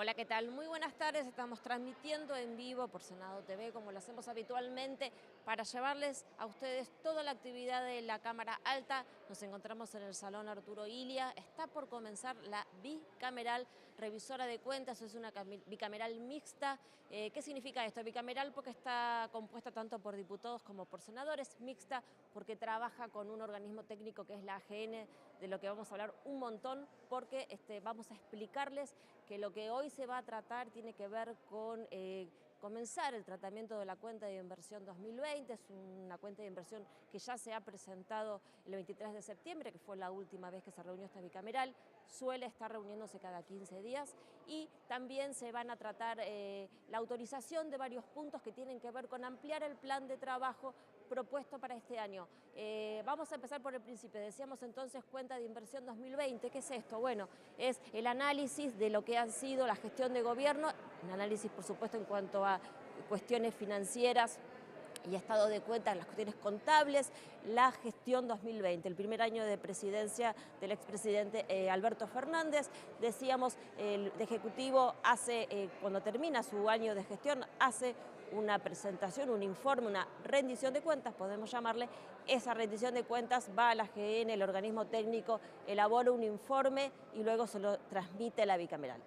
Hola, ¿qué tal? Muy buenas tardes. Estamos transmitiendo en vivo por Senado TV, como lo hacemos habitualmente, para llevarles a ustedes toda la actividad de la Cámara Alta. Nos encontramos en el Salón Arturo Illia. Está por comenzar la bicameral revisora de cuentas. Es una bicameral mixta. ¿Qué significa esto? Bicameral porque está compuesta tanto por diputados como por senadores. Mixta porque trabaja con un organismo técnico que es la AGN, de lo que vamos a hablar un montón, porque vamos a explicarles que lo que hoy se va a tratar tiene que ver con comenzar el tratamiento de la cuenta de inversión 2020. Es una cuenta de inversión que ya se ha presentado el 23 de septiembre, que fue la última vez que se reunió esta bicameral. Suele estar reuniéndose cada 15 días y también se van a tratar la autorización de varios puntos que tienen que ver con ampliar el plan de trabajo propuesto para este año. Vamos a empezar por el principio. Decíamos entonces cuenta de inversión 2020. ¿Qué es esto? Bueno, es el análisis de lo que ha sido la gestión de gobierno, un análisis por supuesto en cuanto a cuestiones financieras y estado de cuenta, las cuestiones contables, la gestión 2020, el primer año de presidencia del expresidente Alberto Fernández. Decíamos, el Ejecutivo hace, cuando termina su año de gestión, hace una presentación, un informe, una rendición de cuentas, podemos llamarle. Esa rendición de cuentas va a la AGN, el organismo técnico elabora un informe y luego se lo transmite a la bicameral.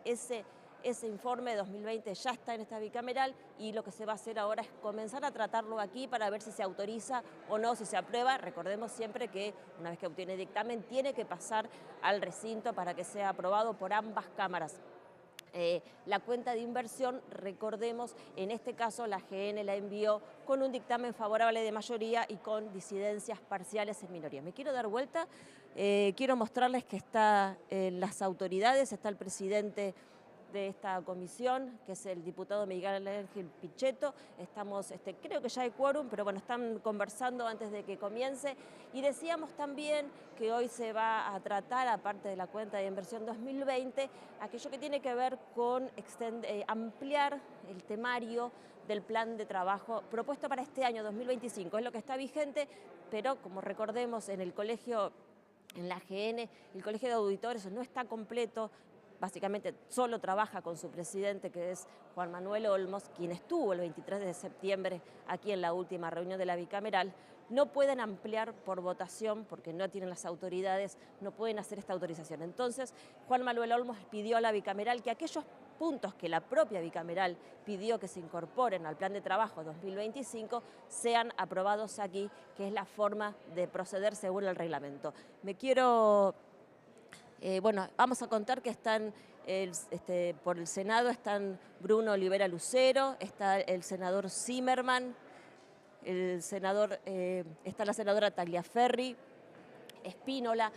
Ese informe de 2020 ya está en esta bicameral y lo que se va a hacer ahora es comenzar a tratarlo aquí para ver si se autoriza o no, si se aprueba. Recordemos siempre que una vez que obtiene dictamen tiene que pasar al recinto para que sea aprobado por ambas cámaras. La cuenta de inversión, recordemos, en este caso la AGN la envió con un dictamen favorable de mayoría y con disidencias parciales en minoría. Me quiero dar vuelta, quiero mostrarles que están las autoridades, está el presidente de esta comisión, que es el diputado Miguel Ángel Pichetto. Estamos, creo que ya hay quórum, pero bueno, están conversando antes de que comience. Y decíamos también que hoy se va a tratar, aparte de la cuenta de inversión 2020, aquello que tiene que ver con ampliar el temario del plan de trabajo propuesto para este año 2025. Es lo que está vigente, pero como recordemos, en el colegio, en la AGN, el colegio de auditores no está completo. Básicamente solo trabaja con su presidente, que es Juan Manuel Olmos, quien estuvo el 23 de septiembre aquí en la última reunión de la bicameral. No pueden ampliar por votación porque no tienen las autoridades, no pueden hacer esta autorización. Entonces, Juan Manuel Olmos pidió a la bicameral que aquellos puntos que la propia bicameral pidió que se incorporen al plan de trabajo 2025 sean aprobados aquí, que es la forma de proceder según el reglamento. Bueno, vamos a contar que están por el Senado están Bruno Olivera Lucero, está el senador Zimmerman, está la senadora Tagliaferri, Espínola.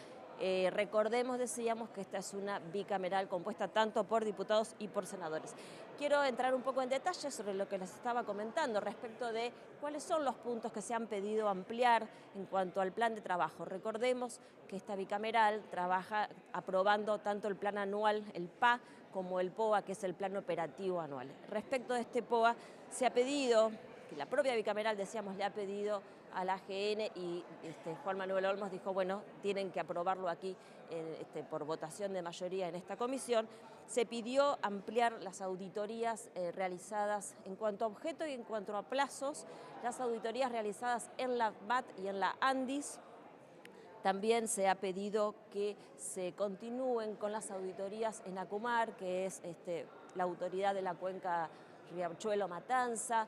Recordemos, decíamos, que esta es una bicameral compuesta tanto por diputados y por senadores. Quiero entrar un poco en detalle sobre lo que les estaba comentando respecto de cuáles son los puntos que se han pedido ampliar en cuanto al plan de trabajo. Recordemos que esta bicameral trabaja aprobando tanto el plan anual, el PA, como el POA, que es el plan operativo anual. Respecto de este POA, se ha pedido, que la propia bicameral, decíamos, le ha pedido a la AGN y Juan Manuel Olmos dijo, bueno, tienen que aprobarlo aquí por votación de mayoría en esta comisión. Se pidió ampliar las auditorías realizadas en cuanto a objeto y en cuanto a plazos, las auditorías realizadas en la BAT y en la ANDIS. También se ha pedido que se continúen con las auditorías en ACUMAR, que es la autoridad de la cuenca Riachuelo-Matanza.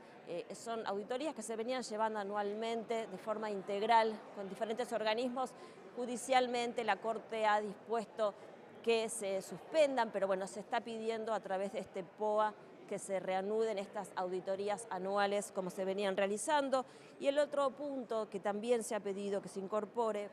Son auditorías que se venían llevando anualmente de forma integral con diferentes organismos. Judicialmente la Corte ha dispuesto que se suspendan, pero bueno, se está pidiendo a través de este POA que se reanuden estas auditorías anuales como se venían realizando. Y el otro punto que también se ha pedido que se incorpore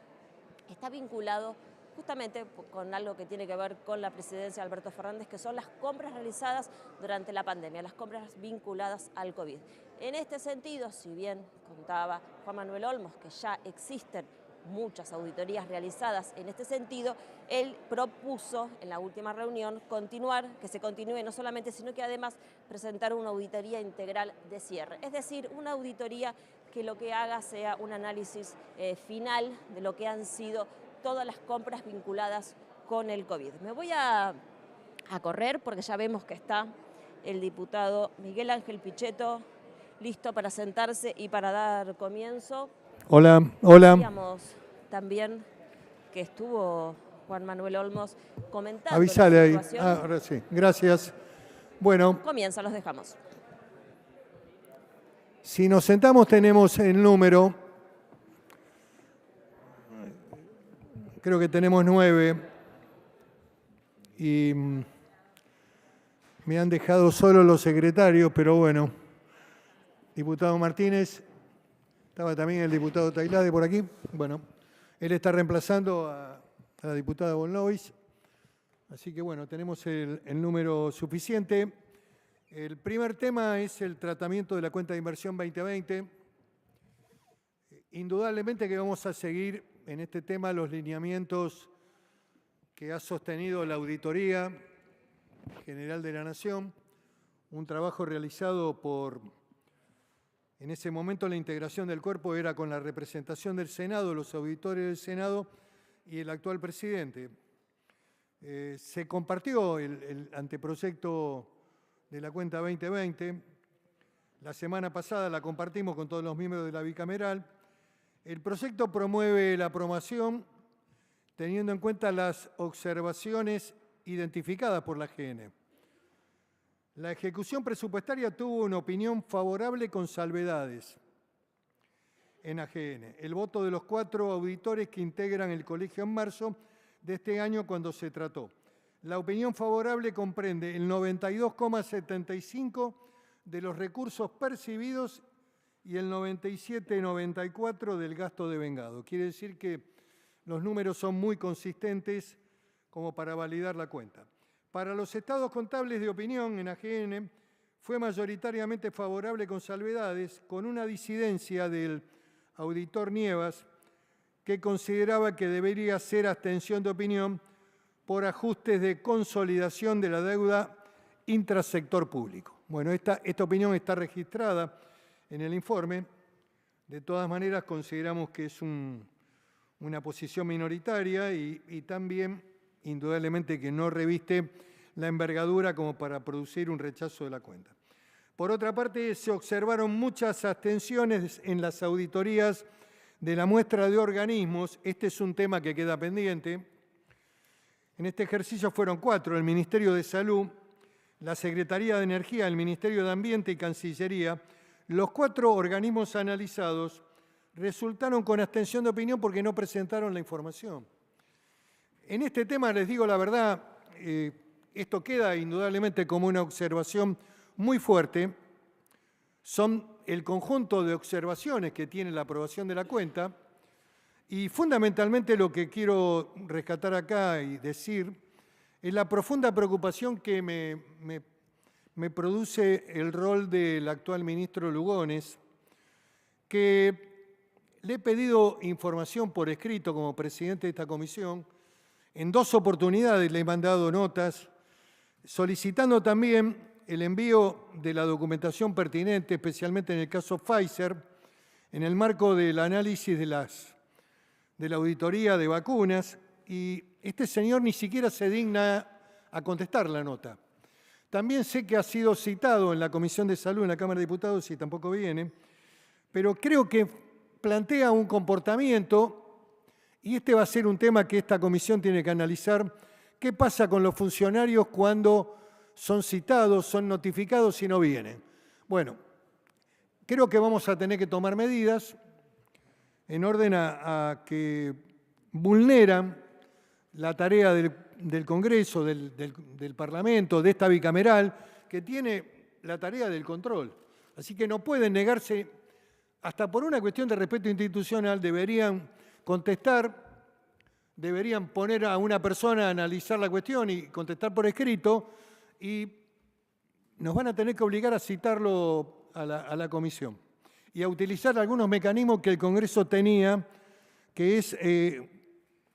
está vinculado justamente con algo que tiene que ver con la presidencia de Alberto Fernández, que son las compras realizadas durante la pandemia, las compras vinculadas al COVID. En este sentido, si bien contaba Juan Manuel Olmos que ya existen muchas auditorías realizadas en este sentido, él propuso en la última reunión que se continúe no solamente, sino que además presentar una auditoría integral de cierre. Es decir, una auditoría que lo que haga sea un análisis final de lo que han sido todas las compras vinculadas con el COVID. Me voy a a correr porque ya vemos que está el diputado Miguel Ángel Pichetto listo para sentarse y para dar comienzo. Hola, hola. Decíamos también que estuvo Juan Manuel Olmos comentando Avísale la ahí. situación. Ahora sí, gracias. Bueno, Comienza, los dejamos. si nos sentamos tenemos el número, creo que tenemos 9, y me han dejado solo los secretarios, pero bueno. Diputado Martínez, estaba también el diputado Tailade por aquí. Bueno, él está reemplazando a la diputada Bonlois, así que bueno, tenemos el número suficiente. El primer tema es el tratamiento de la cuenta de inversión 2020. Indudablemente que vamos a seguir en este tema los lineamientos que ha sostenido la Auditoría General de la Nación, un trabajo realizado por, en ese momento la integración del cuerpo era con la representación del Senado, los auditores del Senado y el actual presidente. Se compartió el anteproyecto de la cuenta 2020. La semana pasada la compartimos con todos los miembros de la bicameral. El proyecto promueve la aprobación teniendo en cuenta las observaciones identificadas por la AGN. La ejecución presupuestaria tuvo una opinión favorable con salvedades en AGN. El voto de los 4 auditores que integran el colegio en marzo de este año cuando se trató. La opinión favorable comprende el 92,75% de los recursos percibidos y el 97,94% del gasto devengado. Quiere decir que los números son muy consistentes como para validar la cuenta. Para los estados contables de opinión en AGN fue mayoritariamente favorable con salvedades, con una disidencia del auditor Nievas que consideraba que debería ser abstención de opinión por ajustes de consolidación de la deuda intrasector público. Bueno, esta opinión está registrada en el informe. De todas maneras, consideramos que es una posición minoritaria y también, indudablemente, que no reviste la envergadura como para producir un rechazo de la cuenta. Por otra parte, se observaron muchas abstenciones en las auditorías de la muestra de organismos. Este es un tema que queda pendiente. En este ejercicio fueron 4, el Ministerio de Salud, la Secretaría de Energía, el Ministerio de Ambiente y Cancillería. Los 4 organismos analizados resultaron con abstención de opinión porque no presentaron la información. En este tema, les digo la verdad, esto queda indudablemente como una observación muy fuerte. Son el conjunto de observaciones que tiene la aprobación de la cuenta. Y fundamentalmente lo que quiero rescatar acá y decir es la profunda preocupación que me produce el rol del actual ministro Lugones, que le he pedido información por escrito como presidente de esta comisión. En 2 oportunidades le he mandado notas solicitando también el envío de la documentación pertinente, especialmente en el caso Pfizer, en el marco del análisis de la auditoría de vacunas, y este señor ni siquiera se digna a contestar la nota. También sé que ha sido citado en la Comisión de Salud en la Cámara de Diputados y tampoco viene, pero creo que plantea un comportamiento, y este va a ser un tema que esta comisión tiene que analizar. ¿Qué pasa con los funcionarios cuando son citados, son notificados y no vienen? Bueno, creo que vamos a tener que tomar medidas en orden a que vulneran la tarea del Congreso, del Parlamento, de esta bicameral, que tiene la tarea del control. Así que no pueden negarse, hasta por una cuestión de respeto institucional, deberían contestar, deberían poner a una persona a analizar la cuestión y contestar por escrito, y nos van a tener que obligar a citarlo a la comisión y a utilizar algunos mecanismos que el Congreso tenía, que es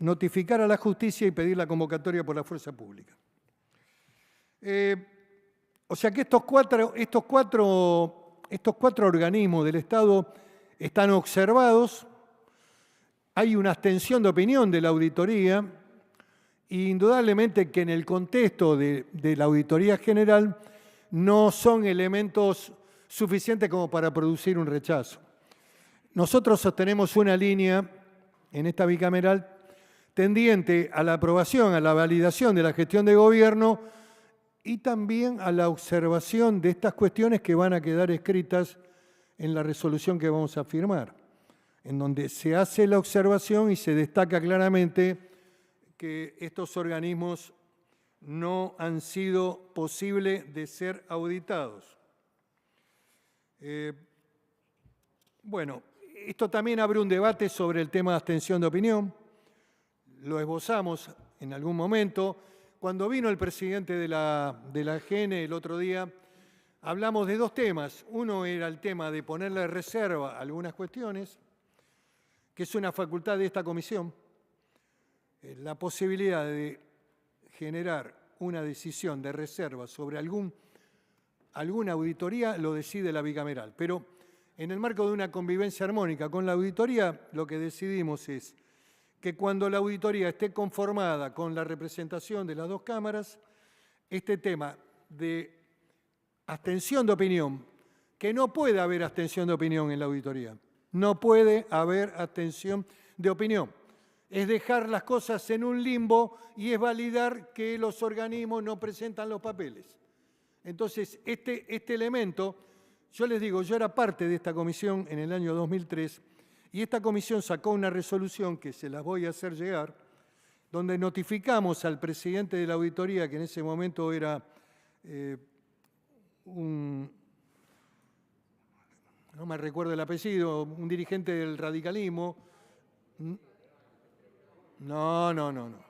notificar a la justicia y pedir la convocatoria por la fuerza pública. O sea que estos cuatro organismos del Estado están observados, hay una abstención de opinión de la auditoría indudablemente que en el contexto de la Auditoría General no son elementos suficientes como para producir un rechazo. Nosotros sostenemos una línea en esta bicameral tendiente a la aprobación, a la validación de la gestión de gobierno y también a la observación de estas cuestiones que van a quedar escritas en la resolución que vamos a firmar, en donde se hace la observación y se destaca claramente que estos organismos no han sido posibles de ser auditados. Bueno, esto también abre un debate sobre el tema de abstención de opinión. Lo esbozamos en algún momento. Cuando vino el presidente de la AGN el otro día, hablamos de dos temas. Uno era el tema de ponerle reserva a algunas cuestiones, que es una facultad de esta comisión, la posibilidad de generar una decisión de reserva sobre alguna auditoría lo decide la bicameral. Pero en el marco de una convivencia armónica con la auditoría, lo que decidimos es que cuando la auditoría esté conformada con la representación de las dos cámaras, este tema de abstención de opinión, que no puede haber abstención de opinión en la auditoría, no puede haber abstención de opinión. Es dejar las cosas en un limbo y es validar que los organismos no presentan los papeles. Entonces, este elemento, yo les digo, yo era parte de esta comisión en el año 2003 y esta comisión sacó una resolución que se las voy a hacer llegar, donde notificamos al presidente de la auditoría, que en ese momento era no me recuerdo el apellido, un dirigente del radicalismo. No.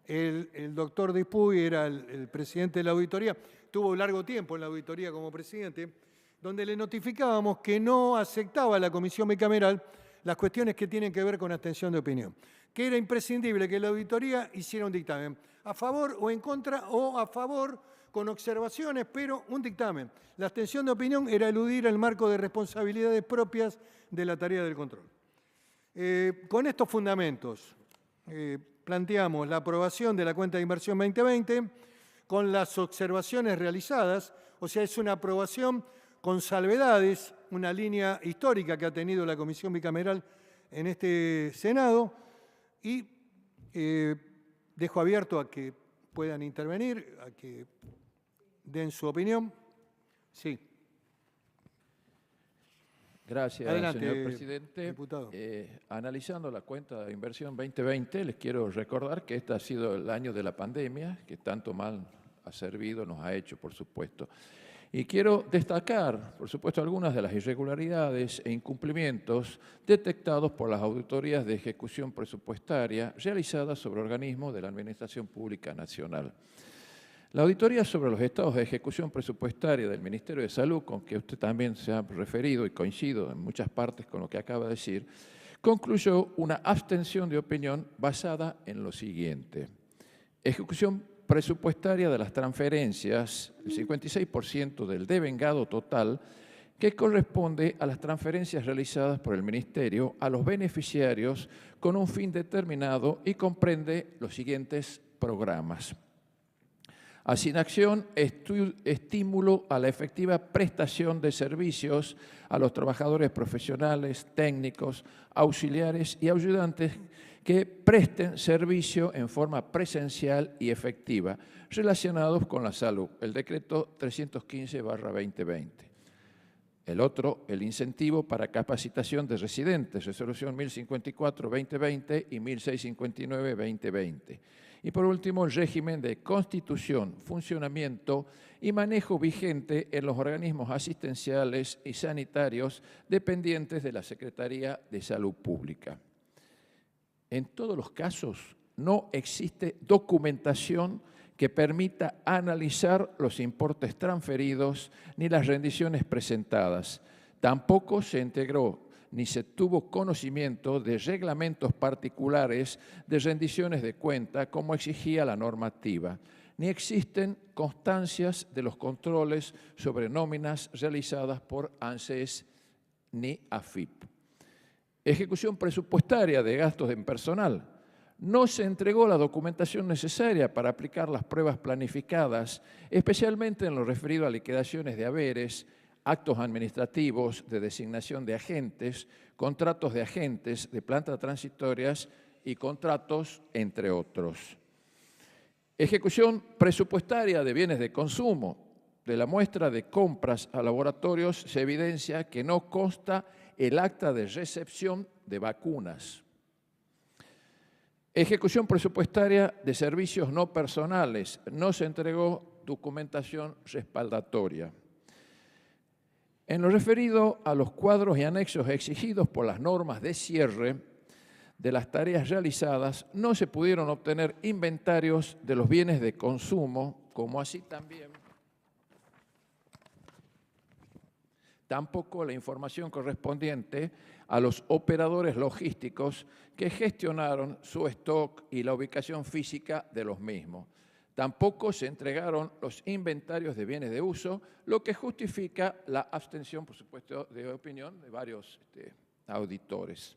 El doctor Dispuy era el presidente de la auditoría, tuvo largo tiempo en la auditoría como presidente, donde le notificábamos que no aceptaba la comisión bicameral las cuestiones que tienen que ver con abstención de opinión, que era imprescindible que la auditoría hiciera un dictamen a favor o en contra o a favor con observaciones, pero un dictamen. La abstención de opinión era eludir el marco de responsabilidades propias de la tarea del control. Con estos fundamentos planteamos la aprobación de la cuenta de inversión 2020 con las observaciones realizadas, o sea, es una aprobación con salvedades, una línea histórica que ha tenido la Comisión Bicameral en este Senado y dejo abierto a que puedan intervenir, a que den su opinión. Sí. Gracias, adelante, señor presidente. Diputado. Analizando la cuenta de inversión 2020, les quiero recordar que este ha sido el año de la pandemia, que tanto mal ha servido, nos ha hecho, por supuesto. Y quiero destacar, por supuesto, algunas de las irregularidades e incumplimientos detectados por las auditorías de ejecución presupuestaria realizadas sobre organismos de la Administración Pública Nacional. La auditoría sobre los estados de ejecución presupuestaria del Ministerio de Salud, con que usted también se ha referido y coincido en muchas partes con lo que acaba de decir, concluyó una abstención de opinión basada en lo siguiente. Ejecución presupuestaria de las transferencias, el 56% del devengado total, que corresponde a las transferencias realizadas por el Ministerio a los beneficiarios con un fin determinado y comprende los siguientes programas. Asignación, estímulo a la efectiva prestación de servicios a los trabajadores profesionales, técnicos, auxiliares y ayudantes que presten servicio en forma presencial y efectiva relacionados con la salud, el decreto 315/2020. El otro, el incentivo para capacitación de residentes, resolución 1054/2020 y 1659/2020. Y por último, el régimen de constitución, funcionamiento y manejo vigente en los organismos asistenciales y sanitarios dependientes de la Secretaría de Salud Pública. En todos los casos, no existe documentación que permita analizar los importes transferidos ni las rendiciones presentadas. Tampoco se integró ni se tuvo conocimiento de reglamentos particulares de rendiciones de cuenta como exigía la normativa, ni existen constancias de los controles sobre nóminas realizadas por ANSES ni AFIP. Ejecución presupuestaria de gastos en personal. no se entregó la documentación necesaria para aplicar las pruebas planificadas, especialmente en lo referido a liquidaciones de haberes, actos administrativos de designación de agentes, contratos de agentes de plantas transitorias y contratos, entre otros. Ejecución presupuestaria de bienes de consumo. De la muestra de compras a laboratorios se evidencia que no consta el acta de recepción de vacunas. Ejecución presupuestaria de servicios no personales. No se entregó documentación respaldatoria. En lo referido a los cuadros y anexos exigidos por las normas de cierre de las tareas realizadas, no se pudieron obtener inventarios de los bienes de consumo, como así tampoco la información correspondiente a los operadores logísticos que gestionaron su stock y la ubicación física de los mismos. Tampoco se entregaron los inventarios de bienes de uso, lo que justifica la abstención, por supuesto, de opinión de varios auditores.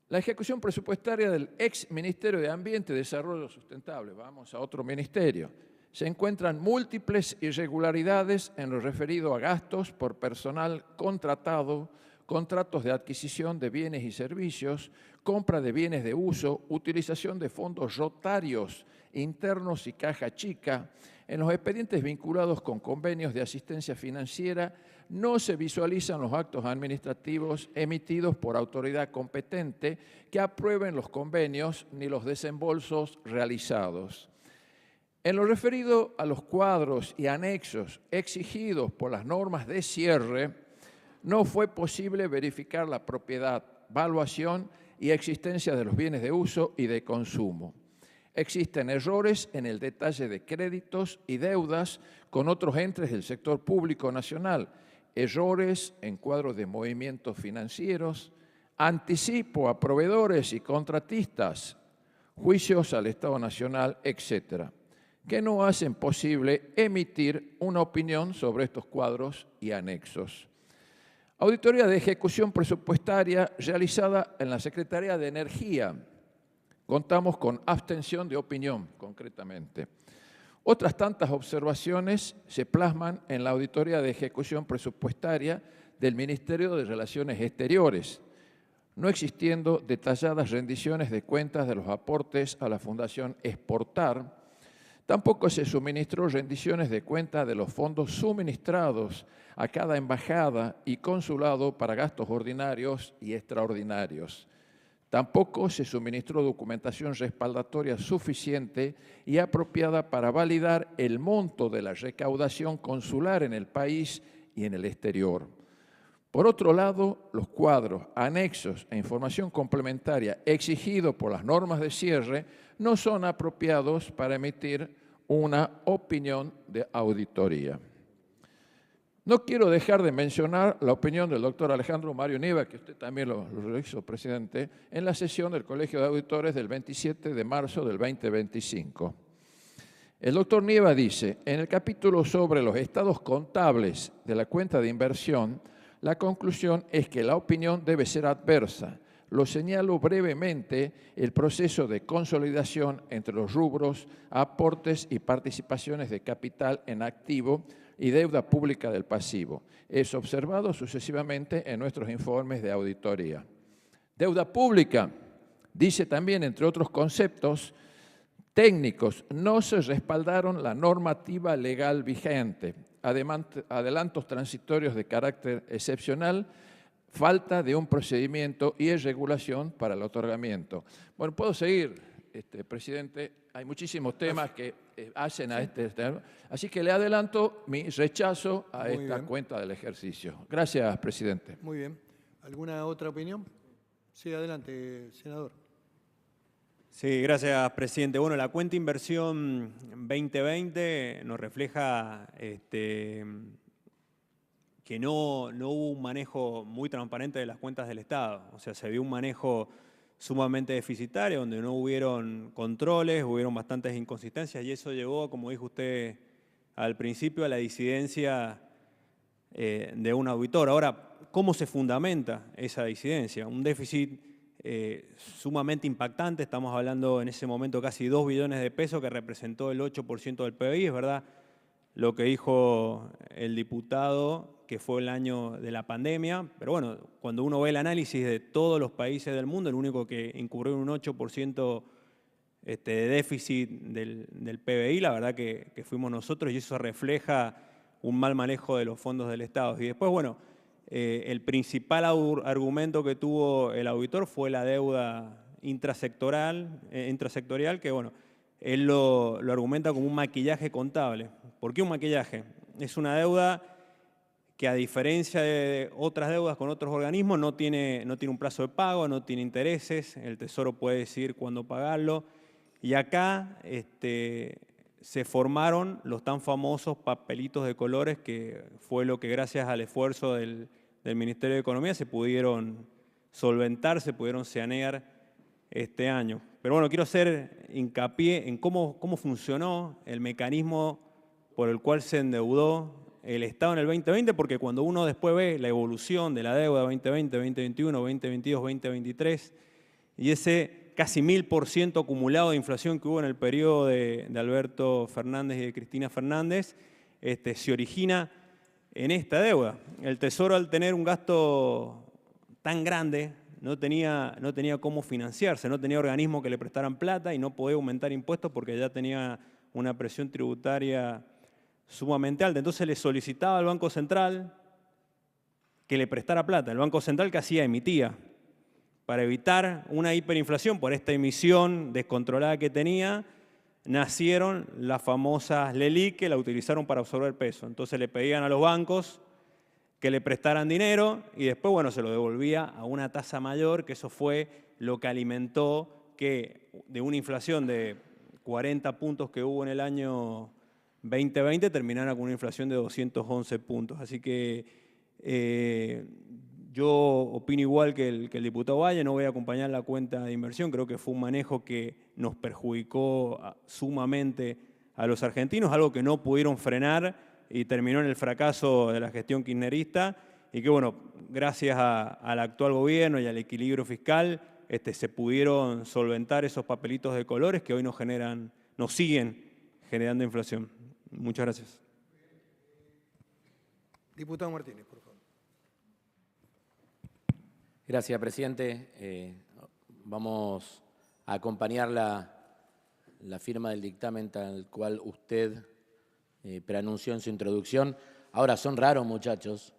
La ejecución presupuestaria del ex Ministerio de Ambiente y Desarrollo Sustentable, vamos a otro ministerio, se encuentran múltiples irregularidades en lo referido a gastos por personal contratado, contratos de adquisición de bienes y servicios, compra de bienes de uso, utilización de fondos rotarios internos y caja chica. En los expedientes vinculados con convenios de asistencia financiera no se visualizan los actos administrativos emitidos por autoridad competente que aprueben los convenios ni los desembolsos realizados. En lo referido a los cuadros y anexos exigidos por las normas de cierre, no fue posible verificar la propiedad, valuación y existencia de los bienes de uso y de consumo. Existen errores en el detalle de créditos y deudas con otros entes del sector público nacional, errores en cuadros de movimientos financieros, anticipo a proveedores y contratistas, juicios al Estado Nacional, etc., que no hacen posible emitir una opinión sobre estos cuadros y anexos. Auditoría de ejecución presupuestaria realizada en la Secretaría de Energía. Contamos con abstención de opinión, concretamente. Otras tantas observaciones se plasman en la auditoría de ejecución presupuestaria del Ministerio de Relaciones Exteriores, no existiendo detalladas rendiciones de cuentas de los aportes a la Fundación Exportar. Tampoco se suministró rendiciones de cuenta de los fondos suministrados a cada embajada y consulado para gastos ordinarios y extraordinarios. Tampoco se suministró documentación respaldatoria suficiente y apropiada para validar el monto de la recaudación consular en el país y en el exterior. Por otro lado, los cuadros, anexos e información complementaria exigidos por las normas de cierre no son apropiados para emitir una opinión de auditoría. No quiero dejar de mencionar la opinión del doctor Alejandro Mario Nieva, que usted también lo hizo, presidente, en la sesión del Colegio de Auditores del 27 de marzo del 2025. El doctor Nieva dice, en el capítulo sobre los estados contables de la cuenta de inversión, la conclusión es que la opinión debe ser adversa. Lo señalo brevemente, el proceso de consolidación entre los rubros, aportes y participaciones de capital en activo y deuda pública del pasivo. Es observado sucesivamente en nuestros informes de auditoría. Deuda pública, dice también, entre otros conceptos técnicos, no se respaldaron la normativa legal vigente, adelantos transitorios de carácter excepcional, falta de un procedimiento y regulación para el otorgamiento. Bueno, puedo seguir, presidente. Hay muchísimos temas que hacen a este tema. Así que le adelanto mi rechazo a esta cuenta del ejercicio. Gracias, presidente. Muy bien. ¿Alguna otra opinión? Sí, adelante, senador. Sí, gracias, presidente. Bueno, la cuenta inversión 2020 nos refleja que no hubo un manejo muy transparente de las cuentas del Estado. O sea, se vio un manejo sumamente deficitario, donde no hubieron controles, hubieron bastantes inconsistencias y eso llevó, como dijo usted al principio, a la disidencia de un auditor. Ahora, ¿cómo se fundamenta esa disidencia? Un déficit sumamente impactante. Estamos hablando en ese momento casi 2 billones de pesos, que representó el 8% del PBI. Es verdad lo que dijo el diputado, que fue el año de la pandemia, pero bueno, cuando uno ve el análisis de todos los países del mundo, el único que incurrió en un 8% de déficit del PBI, la verdad que fuimos nosotros, y eso refleja un mal manejo de los fondos del Estado. Y después, bueno, el principal argumento que tuvo el auditor fue la deuda intrasectorial, que bueno, él lo argumenta como un maquillaje contable. ¿Por qué un maquillaje? Es una deuda que, a diferencia de otras deudas con otros organismos, no tiene un plazo de pago, no tiene intereses, el Tesoro puede decidir cuándo pagarlo. Y acá se formaron los tan famosos papelitos de colores, que fue lo que, gracias al esfuerzo del Ministerio de Economía, se pudieron solventar, se pudieron sanear este año. Pero bueno, quiero hacer hincapié en cómo funcionó el mecanismo por el cual se endeudó el Estado en el 2020, porque cuando uno después ve la evolución de la deuda 2020, 2021, 2022, 2023, y ese casi 1000% acumulado de inflación que hubo en el periodo de Alberto Fernández y de Cristina Fernández, se origina en esta deuda. El Tesoro, al tener un gasto tan grande, no tenía cómo financiarse, no tenía organismos que le prestaran plata y no podía aumentar impuestos porque ya tenía una presión tributaria sumamente alta. Entonces le solicitaba al Banco Central que le prestara plata. El Banco Central, ¿qué hacía? Emitía. Para evitar una hiperinflación por esta emisión descontrolada que tenía, nacieron las famosas LELIQ, que la utilizaron para absorber peso. Entonces le pedían a los bancos que le prestaran dinero y después, bueno, se lo devolvía a una tasa mayor, que eso fue lo que alimentó que, de una inflación de 40 puntos que hubo en el año 2020, terminara con una inflación de 211 puntos. Así que yo opino igual que el diputado Valle, no voy a acompañar la cuenta de inversión. Creo que fue un manejo que nos perjudicó sumamente a los argentinos, algo que no pudieron frenar y terminó en el fracaso de la gestión kirchnerista, y que, bueno, gracias al actual gobierno y al equilibrio fiscal, se pudieron solventar esos papelitos de colores que hoy nos siguen generando inflación. Muchas gracias. Diputado Martínez, por favor. Gracias, presidente. Vamos a acompañar la firma del dictamen tal cual usted preanunció en su introducción. Ahora, son raros, muchachos.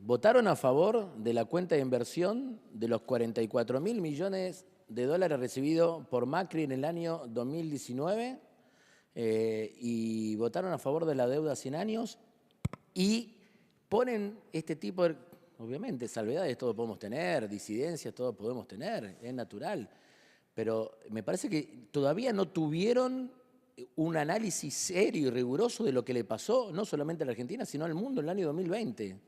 ¿Votaron a favor de la cuenta de inversión de los 44.000 millones de dólares recibidos por Macri en el año 2019? Y votaron a favor de la deuda a 100 años y ponen este tipo de... Obviamente, salvedades todos podemos tener, disidencias todos podemos tener, es natural. Pero me parece que todavía no tuvieron un análisis serio y riguroso de lo que le pasó, no solamente a la Argentina, sino al mundo en el año 2020.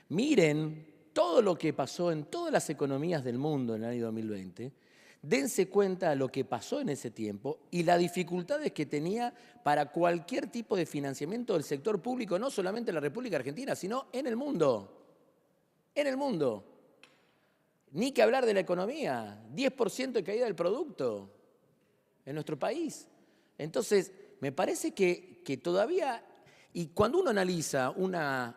Miren todo lo que pasó en todas las economías del mundo en el año 2020. Dense cuenta de lo que pasó en ese tiempo y las dificultades que tenía para cualquier tipo de financiamiento del sector público, no solamente en la República Argentina, sino en el mundo. En el mundo. Ni que hablar de la economía, 10% de caída del producto en nuestro país. Entonces, me parece que todavía, y cuando uno analiza una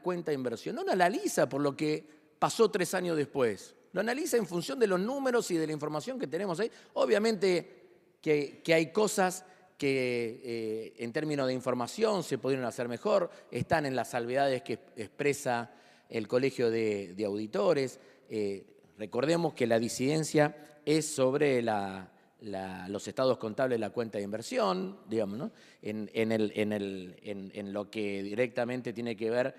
cuenta de inversión, no la analiza por lo que pasó 3 años después, lo analiza en función de los números y de la información que tenemos ahí. Obviamente que hay cosas que en términos de información se pudieron hacer mejor, están en las salvedades que expresa el Colegio de Auditores. Recordemos que la disidencia es sobre los estados contables de la cuenta de inversión, digamos, ¿no? En lo que directamente tiene que ver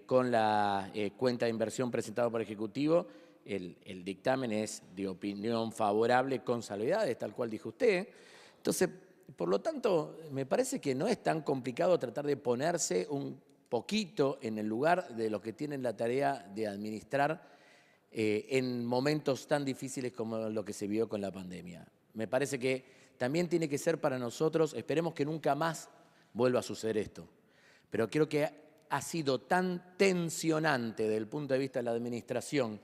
con la cuenta de inversión presentada por el Ejecutivo, el dictamen es de opinión favorable con salvedades, tal cual dijo usted. Entonces, por lo tanto, me parece que no es tan complicado tratar de ponerse un poquito en el lugar de los que tienen la tarea de administrar en momentos tan difíciles como lo que se vio con la pandemia. Me parece que también tiene que ser para nosotros, esperemos que nunca más vuelva a suceder esto, pero creo que ha sido tan tensionante desde el punto de vista de la administración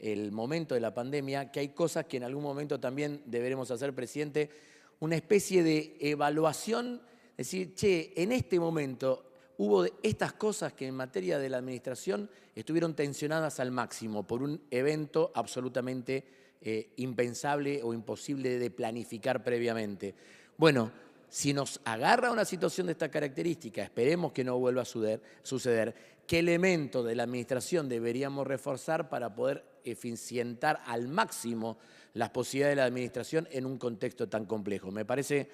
el momento de la pandemia, que hay cosas que en algún momento también deberemos hacer, presidente, una especie de evaluación, decir, che, en este momento hubo estas cosas que en materia de la administración estuvieron tensionadas al máximo por un evento absolutamente impensable o imposible de planificar previamente. Bueno, si nos agarra una situación de esta característica, esperemos que no vuelva a suceder, ¿qué elemento de la administración deberíamos reforzar para poder eficientar al máximo las posibilidades de la administración en un contexto tan complejo? Me parece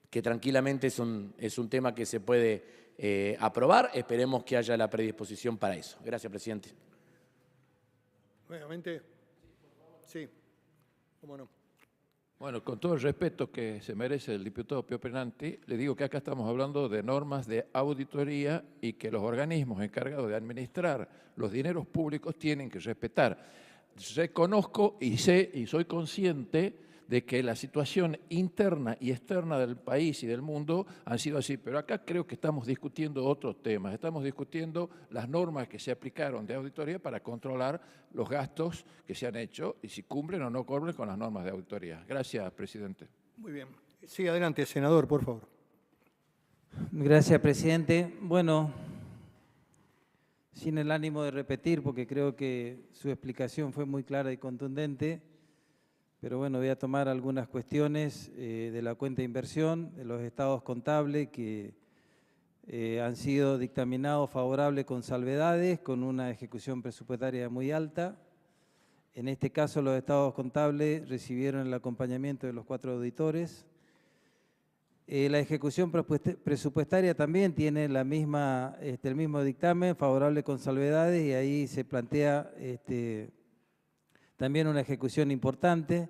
que tranquilamente es un tema que se puede aprobar. Esperemos que haya la predisposición para eso. Gracias, presidente. Nuevamente, sí, cómo no. Bueno, con todo el respeto que se merece el diputado Pío Prenanti, le digo que acá estamos hablando de normas de auditoría y que los organismos encargados de administrar los dineros públicos tienen que respetar. Reconozco y sé y soy consciente de que la situación interna y externa del país y del mundo han sido así, pero acá creo que estamos discutiendo otros temas, estamos discutiendo las normas que se aplicaron de auditoría para controlar los gastos que se han hecho y si cumplen o no cumplen con las normas de auditoría. Gracias, presidente. Muy bien. Sí, adelante, senador, por favor. Gracias, presidente. Bueno, sin el ánimo de repetir, porque creo que su explicación fue muy clara y contundente, pero bueno, voy a tomar algunas cuestiones de la cuenta de inversión, de los estados contables que han sido dictaminados favorables con salvedades, con una ejecución presupuestaria muy alta. En este caso, los estados contables recibieron el acompañamiento de los 4 auditores. La ejecución presupuestaria también tiene el mismo dictamen, favorable con salvedades, y ahí se plantea también una ejecución importante.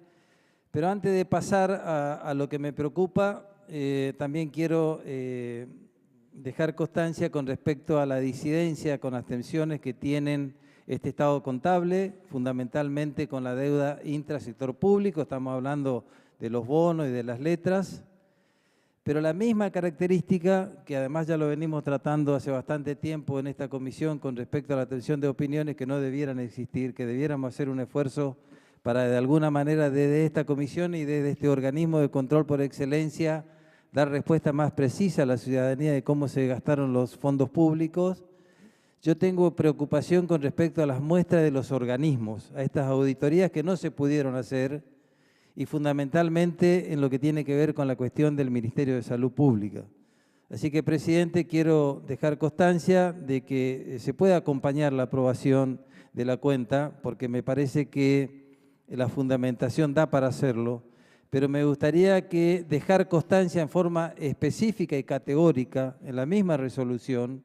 Pero antes de pasar a lo que me preocupa, también quiero dejar constancia con respecto a la disidencia con abstenciones que tienen este estado contable, fundamentalmente con la deuda intrasector público, estamos hablando de los bonos y de las letras, pero la misma característica, que además ya lo venimos tratando hace bastante tiempo en esta comisión con respecto a la atención de opiniones que no debieran existir, que debiéramos hacer un esfuerzo para de alguna manera desde esta comisión y desde este organismo de control por excelencia dar respuesta más precisa a la ciudadanía de cómo se gastaron los fondos públicos. Yo tengo preocupación con respecto a las muestras de los organismos, a estas auditorías que no se pudieron hacer, y fundamentalmente en lo que tiene que ver con la cuestión del Ministerio de Salud Pública. Así que, presidente, quiero dejar constancia de que se puede acompañar la aprobación de la cuenta, porque me parece que la fundamentación da para hacerlo, pero me gustaría que dejar constancia en forma específica y categórica en la misma resolución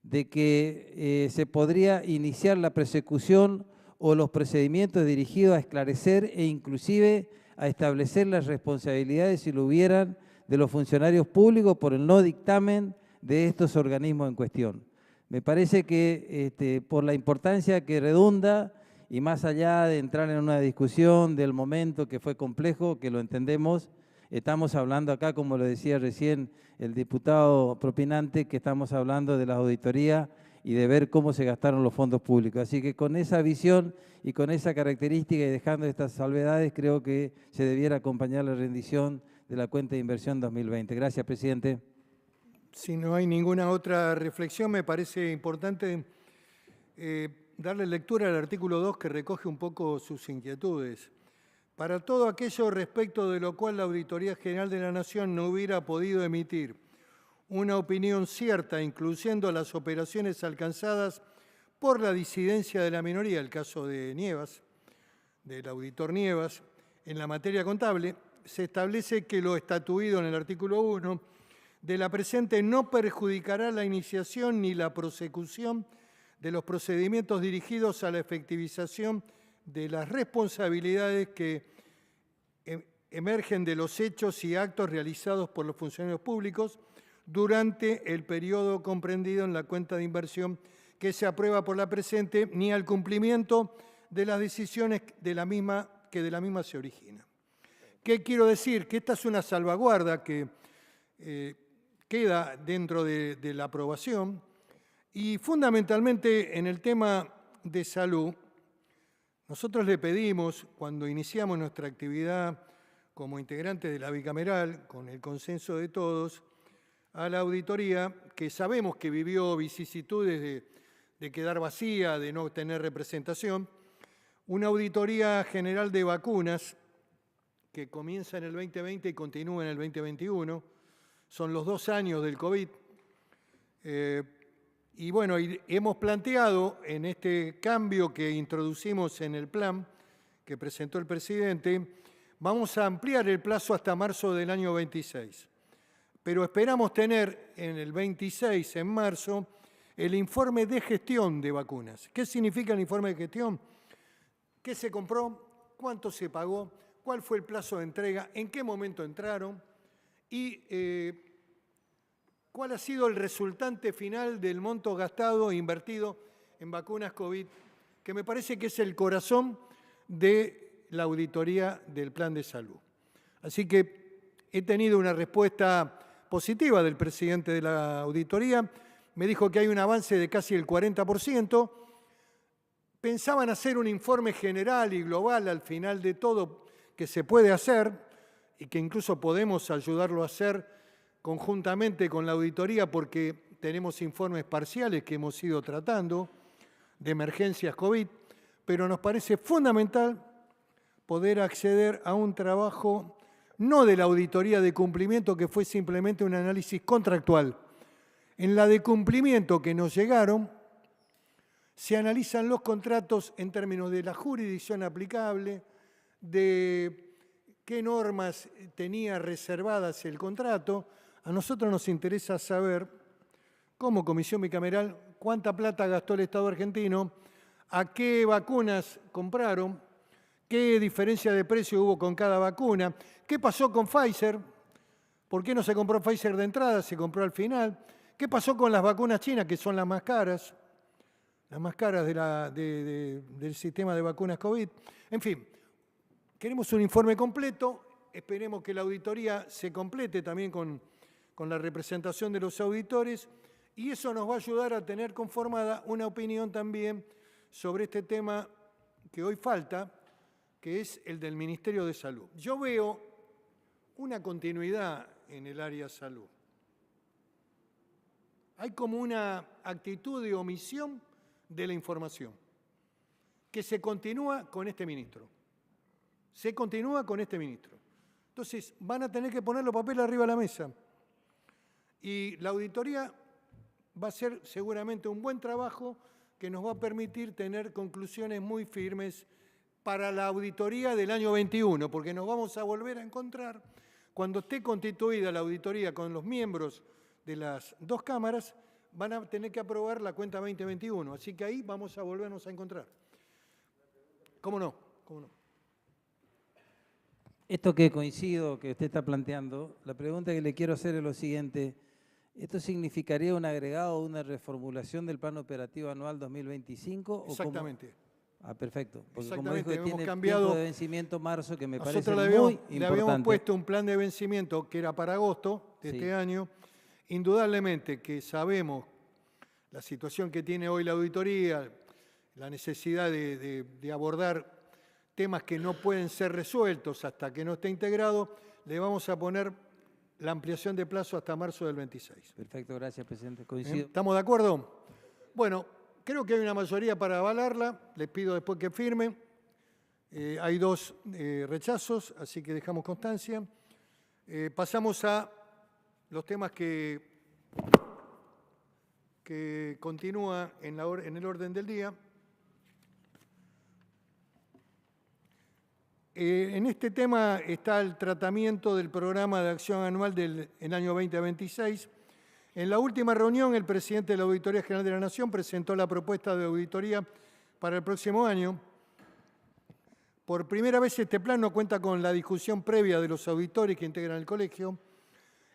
de que se podría iniciar la persecución o los procedimientos dirigidos a esclarecer e inclusive a establecer las responsabilidades, si lo hubieran, de los funcionarios públicos por el no dictamen de estos organismos en cuestión. Me parece que por la importancia que redunda y más allá de entrar en una discusión del momento que fue complejo, que lo entendemos, estamos hablando acá, como lo decía recién el diputado propinante, que estamos hablando de la auditoría y de ver cómo se gastaron los fondos públicos. Así que con esa visión y con esa característica y dejando estas salvedades, creo que se debiera acompañar la rendición de la cuenta de inversión 2020. Gracias, presidente. Si no hay ninguna otra reflexión, me parece importante darle lectura al artículo 2 que recoge un poco sus inquietudes. Para todo aquello respecto de lo cual la Auditoría General de la Nación no hubiera podido emitir una opinión cierta, incluyendo las operaciones alcanzadas por la disidencia de la minoría, el caso de Nievas, del auditor Nievas, en la materia contable, se establece que lo estatuido en el artículo 1 de la presente no perjudicará la iniciación ni la prosecución de los procedimientos dirigidos a la efectivización de las responsabilidades que emergen de los hechos y actos realizados por los funcionarios públicos durante el periodo comprendido en la cuenta de inversión que se aprueba por la presente, ni al cumplimiento de las decisiones que de la misma se origina. ¿Qué quiero decir? Que esta es una salvaguarda que queda dentro de la aprobación y fundamentalmente en el tema de salud Nosotros le pedimos, cuando iniciamos nuestra actividad como integrantes de la bicameral, con el consenso de todos, a la auditoría, que sabemos que vivió vicisitudes de quedar vacía, de no tener representación, una auditoría general de vacunas que comienza en el 2020 y continúa en el 2021. Son los 2 años del COVID. Y bueno, hemos planteado en este cambio que introducimos en el plan que presentó el presidente, vamos a ampliar el plazo hasta marzo del año 26. Pero esperamos tener en el 26, en marzo, el informe de gestión de vacunas. ¿Qué significa el informe de gestión? ¿Qué se compró? ¿Cuánto se pagó? ¿Cuál fue el plazo de entrega? ¿En qué momento entraron? Y ¿cuál ha sido el resultante final del monto gastado e invertido en vacunas COVID? Que me parece que es el corazón de la auditoría del Plan de Salud. Así que he tenido una respuesta positiva del presidente de la auditoría. Me dijo que hay un avance de casi el 40%. Pensaban hacer un informe general y global al final de todo que se puede hacer y que incluso podemos ayudarlo a hacer conjuntamente con la auditoría porque tenemos informes parciales que hemos ido tratando de emergencias COVID, pero nos parece fundamental poder acceder a un trabajo no de la auditoría de cumplimiento, que fue simplemente un análisis contractual. En la de cumplimiento que nos llegaron, se analizan los contratos en términos de la jurisdicción aplicable, de qué normas tenía reservadas el contrato. A nosotros nos interesa saber, como Comisión Bicameral, cuánta plata gastó el Estado argentino, a qué vacunas compraron, qué diferencia de precio hubo con cada vacuna, qué pasó con Pfizer, por qué no se compró Pfizer de entrada, se compró al final, qué pasó con las vacunas chinas, que son las más caras del sistema de vacunas COVID. En fin, queremos un informe completo, esperemos que la auditoría se complete también con la representación de los auditores, y eso nos va a ayudar a tener conformada una opinión también sobre este tema que hoy falta, que es el del Ministerio de Salud. Yo veo una continuidad en el área de salud. Hay como una actitud de omisión de la información, que se continúa con este ministro. Se continúa con este ministro. Entonces, van a tener que poner los papeles arriba de la mesa. Y la auditoría va a ser seguramente un buen trabajo que nos va a permitir tener conclusiones muy firmes para la auditoría del año 21, porque nos vamos a volver a encontrar cuando esté constituida la auditoría con los miembros de las 2 cámaras, van a tener que aprobar la cuenta 2021. Así que ahí vamos a volvernos a encontrar. ¿Cómo no? ¿Cómo no? Esto que coincido, que usted está planteando, la pregunta que le quiero hacer es lo siguiente. ¿Esto significaría un agregado o una reformulación del Plan Operativo Anual 2025? Exactamente. Perfecto. Porque como Exactamente, dijo, tiene cambiado tiempo de vencimiento marzo, que me parece nosotros muy importante. le habíamos puesto un plan de vencimiento que era para agosto de este año. Indudablemente que sabemos la situación que tiene hoy la auditoría, la necesidad de abordar temas que no pueden ser resueltos hasta que no esté integrado, le vamos a poner la ampliación de plazo hasta marzo del 26. Perfecto, gracias, presidente. Coincido. ¿Estamos de acuerdo? Bueno, creo que hay una mayoría para avalarla. Les pido después que firmen. Hay 2 rechazos, así que dejamos constancia. Pasamos a los temas que continúa en el orden del día. En este tema está el tratamiento del programa de acción anual del año 2026. En la última reunión, el presidente de la Auditoría General de la Nación presentó la propuesta de auditoría para el próximo año. Por primera vez este plan no cuenta con la discusión previa de los auditores que integran el colegio.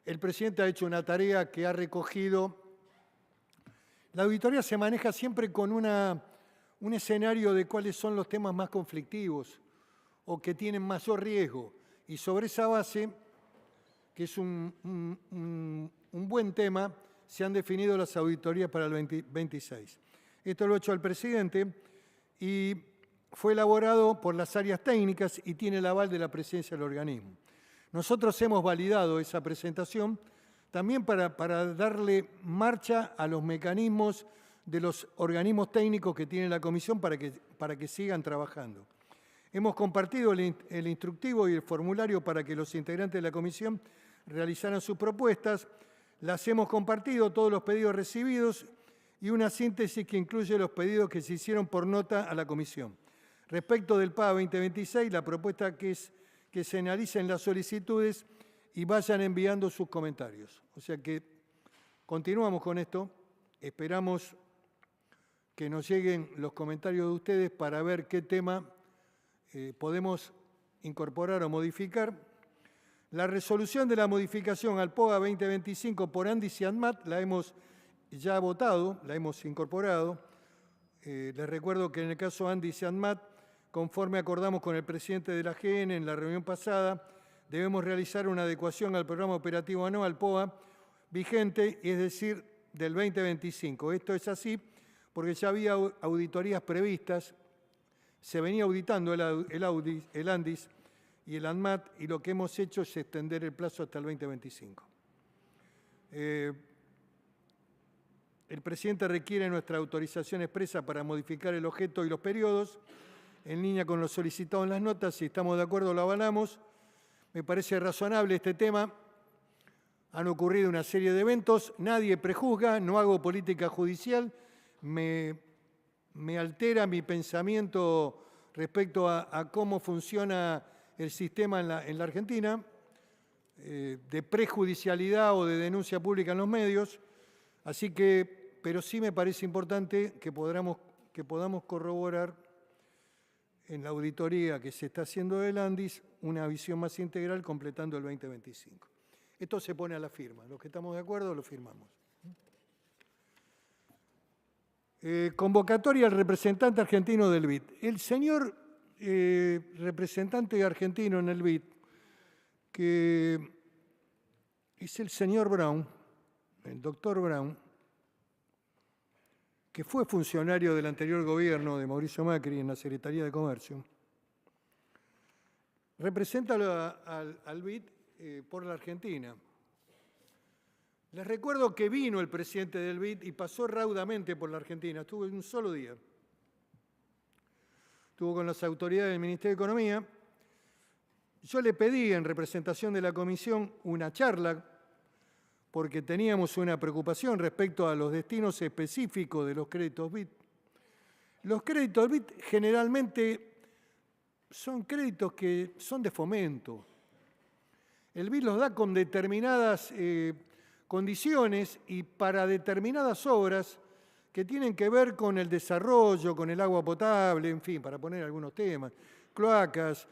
El presidente ha hecho una tarea que ha recogido. La auditoría se maneja siempre con un escenario de cuáles son los temas más conflictivos o que tienen mayor riesgo. Y sobre esa base, que es un buen tema, se han definido las auditorías para el 2026. Esto lo ha hecho el presidente y fue elaborado por las áreas técnicas y tiene el aval de la presidencia del organismo. Nosotros hemos validado esa presentación también para darle marcha a los mecanismos de los organismos técnicos que tiene la comisión para que sigan trabajando. Hemos compartido el instructivo y el formulario para que los integrantes de la comisión realizaran sus propuestas. Las hemos compartido, todos los pedidos recibidos y una síntesis que incluye los pedidos que se hicieron por nota a la comisión. Respecto del PA 2026, la propuesta es que se analicen las solicitudes y vayan enviando sus comentarios. O sea que continuamos con esto. Esperamos que nos lleguen los comentarios de ustedes para ver qué tema podemos incorporar o modificar. La resolución de la modificación al POA 2025 por Andis y ANMAT la hemos ya votado, la hemos incorporado. Les recuerdo que en el caso Andis y ANMAT, conforme acordamos con el presidente de la GN en la reunión pasada, debemos realizar una adecuación al programa operativo anual POA vigente, es decir, del 2025. Esto es así porque ya había auditorías previstas, se venía auditando el Andis y el ANMAT, y lo que hemos hecho es extender el plazo hasta el 2025. El presidente requiere nuestra autorización expresa para modificar el objeto y los periodos, en línea con lo solicitado en las notas. Si estamos de acuerdo, lo avalamos. Me parece razonable este tema. Han ocurrido una serie de eventos, nadie prejuzga, no hago política judicial, me altera mi pensamiento respecto a cómo funciona el sistema en la Argentina, de prejudicialidad o de denuncia pública en los medios. Así que, pero sí me parece importante que podamos corroborar en la auditoría que se está haciendo del Andis una visión más integral completando el 2025. Esto se pone a la firma. Los que estamos de acuerdo lo firmamos. Convocatoria al representante argentino del BID. El señor representante argentino en el BID, que es el señor Brown, el doctor Brown, que fue funcionario del anterior gobierno de Mauricio Macri en la Secretaría de Comercio, representa al BID por la Argentina. Les recuerdo que vino el presidente del BID y pasó raudamente por la Argentina, estuvo en un solo día. Estuvo con las autoridades del Ministerio de Economía. Yo le pedí en representación de la comisión una charla porque teníamos una preocupación respecto a los destinos específicos de los créditos BID. Los créditos BID generalmente son créditos que son de fomento. El BID los da con determinadas condiciones y para determinadas obras que tienen que ver con el desarrollo, con el agua potable, en fin, para poner algunos temas, cloacas,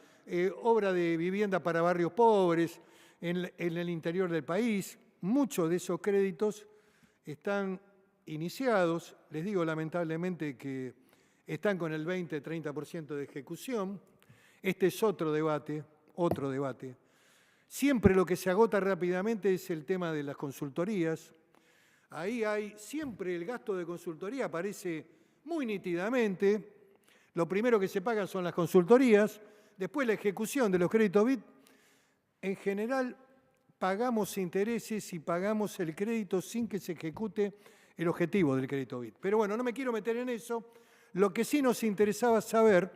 obra de vivienda para barrios pobres en el interior del país. Muchos de esos créditos están iniciados, les digo lamentablemente que están con el 20-30% de ejecución. Este es otro debate. Siempre lo que se agota rápidamente es el tema de las consultorías. Ahí hay siempre el gasto de consultoría, aparece muy nítidamente. Lo primero que se pagan son las consultorías, después la ejecución de los créditos BID. En general, pagamos intereses y pagamos el crédito sin que se ejecute el objetivo del crédito BID. Pero bueno, no me quiero meter en eso. Lo que sí nos interesaba saber,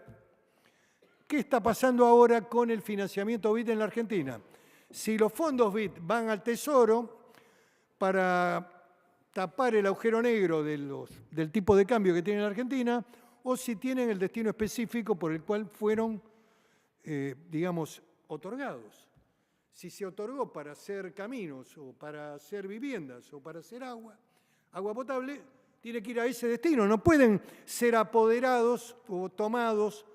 ¿qué está pasando ahora con el financiamiento BID en la Argentina? Si los fondos BID van al Tesoro para tapar el agujero negro del tipo de cambio que tiene la Argentina, o si tienen el destino específico por el cual fueron, otorgados. Si se otorgó para hacer caminos, o para hacer viviendas, o para hacer agua potable, tiene que ir a ese destino. No pueden ser apoderados o tomados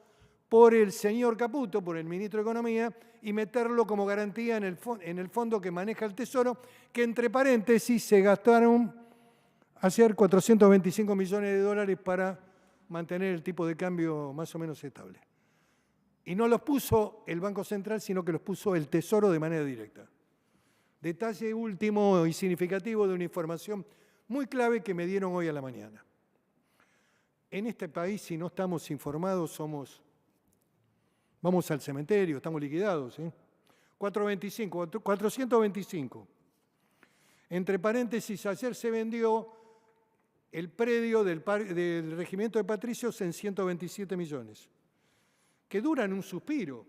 por el señor Caputo, por el ministro de Economía, y meterlo como garantía en el fondo que maneja el Tesoro, que entre paréntesis se gastaron hacer 425 millones de dólares para mantener el tipo de cambio más o menos estable. Y no los puso el Banco Central, sino que los puso el Tesoro de manera directa. Detalle último y significativo de una información muy clave que me dieron hoy a la mañana. en este país, si no estamos informados, vamos al cementerio, estamos liquidados. 425. Entre paréntesis, ayer se vendió el predio del Regimiento de Patricios en 127 millones, que duran un suspiro.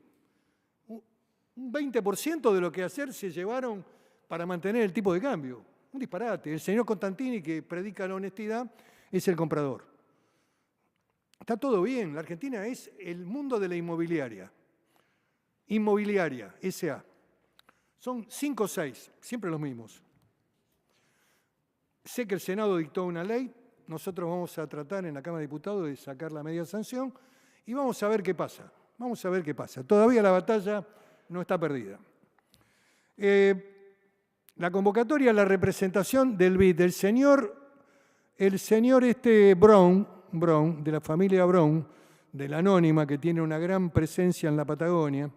Un 20% de lo que ayer se llevaron para mantener el tipo de cambio. Un disparate. El señor Constantini, que predica la honestidad, es el comprador. Está todo bien. La Argentina es el mundo de la inmobiliaria. Inmobiliaria, S.A. Son 5 o 6, siempre los mismos. Sé que el Senado dictó una ley. Nosotros vamos a tratar en la Cámara de Diputados de sacar la media sanción y vamos a ver qué pasa. Vamos a ver qué pasa. Todavía la batalla no está perdida. La convocatoria a la representación del BID, el señor Brown, de la familia Brown, de la Anónima, que tiene una gran presencia en la Patagonia,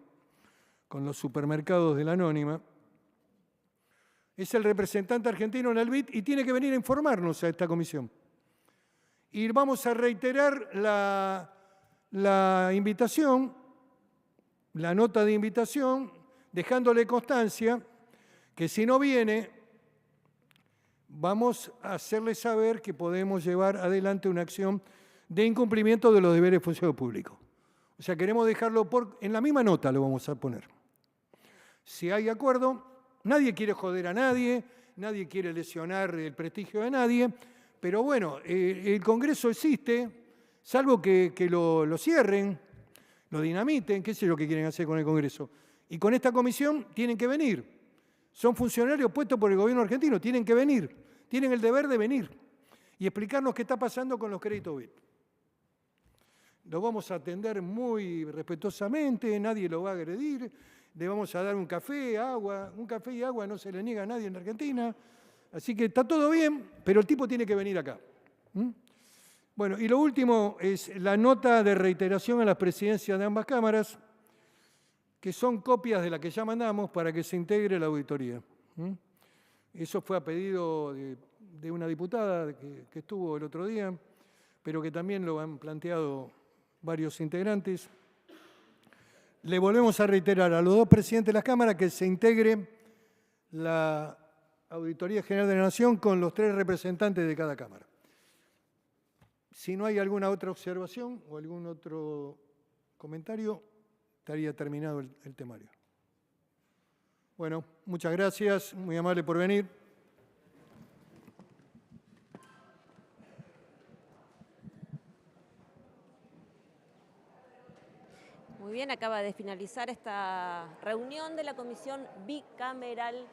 con los supermercados de la Anónima, es el representante argentino en el BID y tiene que venir a informarnos a esta comisión. Y vamos a reiterar la invitación, la nota de invitación, dejándole constancia que si no viene, vamos a hacerle saber que podemos llevar adelante una acción de incumplimiento de los deberes de funcionario público. O sea, queremos dejarlo en la misma nota, lo vamos a poner. Si hay acuerdo, nadie quiere joder a nadie, nadie quiere lesionar el prestigio de nadie, pero bueno, el Congreso existe, salvo que lo cierren, lo dinamiten, qué sé yo qué quieren hacer con el Congreso. Y con esta comisión tienen que venir. Son funcionarios puestos por el gobierno argentino, tienen que venir, tienen el deber de venir y explicarnos qué está pasando con los créditos BID. Lo vamos a atender muy respetuosamente, nadie lo va a agredir, le vamos a dar un café, agua. Un café y agua no se le niega a nadie en Argentina, así que está todo bien, pero el tipo tiene que venir acá. Bueno, y lo último es la nota de reiteración a las presidencias de ambas cámaras, que son copias de la que ya mandamos para que se integre la auditoría. Eso fue a pedido de una diputada que estuvo el otro día, pero que también lo han planteado varios integrantes. Le volvemos a reiterar a los dos presidentes de las cámaras que se integre la Auditoría General de la Nación con los 3 representantes de cada cámara. Si no hay alguna otra observación o algún otro comentario, estaría terminado el temario. Bueno, muchas gracias, muy amable por venir. Muy bien, acaba de finalizar esta reunión de la Comisión Bicameral